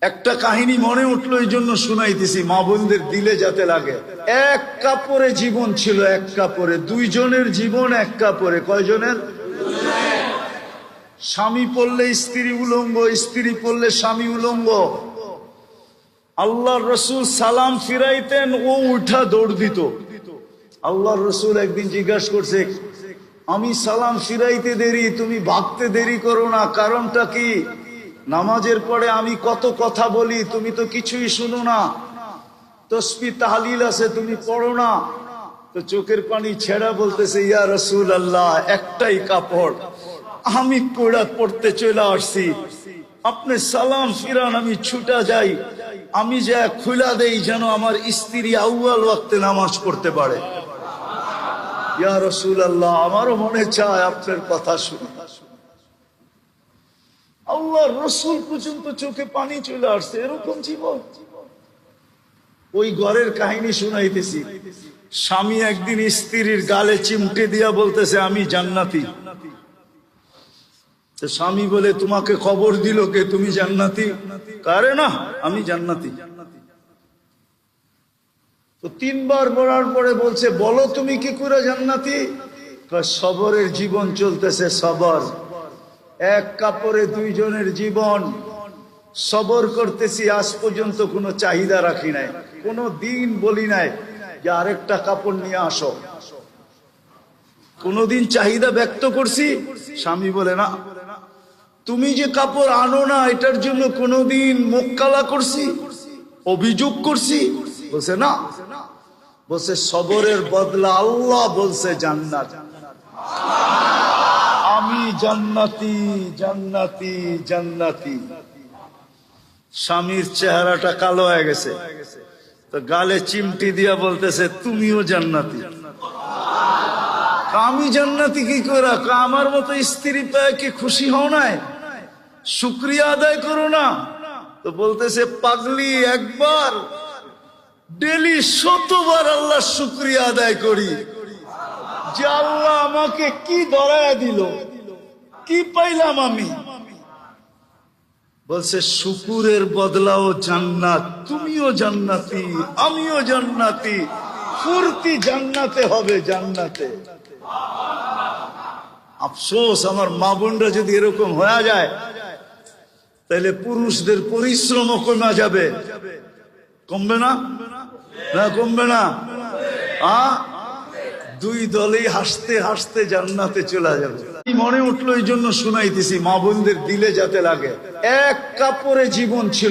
একটা কাহিনী মনে উঠলো, এই জন্য শুনাইতেছি, মা বোনদের দিলে যাতে লাগে। এক কাপড়ে জীবন ছিল, এক কাপড়ে দুইজনের জীবন, এক কাপড়ে কয়জনের? স্বামী পড়লে স্ত্রী উলঙ্গ, স্ত্রী পড়লে স্বামী উলঙ্গ। আল্লাহর রসুল সালাম ফিরাইতেন, ও উঠা দৌড় দিত। আল্লাহর রসুল একদিন জিজ্ঞাসা করছে, আমি সালাম ফিরাইতে দেরি, তুমি ভাগতে দেরি করো না, কারণটা কি? নামাজের পরে আমি কত কথা বলি, তুমি তো কিছুই শুনো না। তসবিহ তাহলিল আছে, তুমি পড়ো না। তো চোখের পানি ছেড়া বলতেছে, ইয়া রাসূলুল্লাহ, একটাই কাপড়, আমি পড়তে চলে আসছি, আপনি সালাম ফিরান, আমি ছুটা যাই, আমি যা খুলা দেই যেন আমার স্ত্রী আউয়াল ওয়াক্তে নামাজ পড়তে পারে। ইয়া রাসূলুল্লাহ, আমারও মনে চায় আপনার কথা শুনে। আল্লাহর রসুল পর্যন্ত চোখে পানি চলে আসছে, এরকম জীবন। ওই ঘরের কাহিনী শুনাইতেছি। স্বামী একদিন স্ত্রীর গালে চিমটে দিয়া বলতেছে, আমি জান্নাতি। স্বামী বলে, তোমাকে খবর দিল কে তুমি জান্নাতি? কারে না, আমি জান্নাতি। তো তিনবার বলার পরে বলছে, বলো তুমি কি করে জান্নাতি? সবরের জীবন চলতেছে, সবর। এক কাপড়ে দুইজনের জীবন, সবর করতেছি। আজ পর্যন্ত কোনো চাহিদা রাখি নাই, কোনো দিন বলি নাই যে আরেকটা কাপড় নিয়ে আসো। কোনদিন চাহিদা ব্যক্ত করছি? স্বামী বলে না। তুমি যে কাপড় আনো না, এটার জন্য কোনদিন মোক্কালা করছি, অভিযোগ করছি? বলছে না। বলছে সবরের বদলা আল্লাহ বলছে জান্নাত। আমি জান্নাতি, জান্নাতি, জান্নাতি। স্বামীর চেহারাটা কালো হয়ে গেছে, তো গালে চিমটি দিয়া বলতেছে, তুমিও জান্নাতি। আমি জান্নাতি কি করে? আমার মতো স্ত্রী পেয়ে কি খুশি হও নাই? শুকরিয়া আদায় করো না? তো বলতেছে, পাগলি, একবার ডেলি 100বার আল্লাহ শুকরিয়া আদায় করি যে আল্লাহ আমাকে কি ধরায় দিল, কি পাইলাম আমি। বলছে, শুকুরের বদলাও জান্নাত, তুমিও জান্নাতি, আমিও জান্নাতি, ফুর্তি জান্নাতে হবে, জান্নাতে। আফসোস, আমার মা বোনরা যদি এরকম হয়ে যায়, তাহলে পুরুষদের পরিশ্রমও কমে যাবে। কমবে না? না কমবে না? দুই দলেই হাসতে হাসতে জান্নাতে চলে যাবে। মনে উঠলো, এই জন্য শুনাইতেছি, মা বোনদের দিলে যাতে লাগে। এক কাপড়ে জীবন ছিল।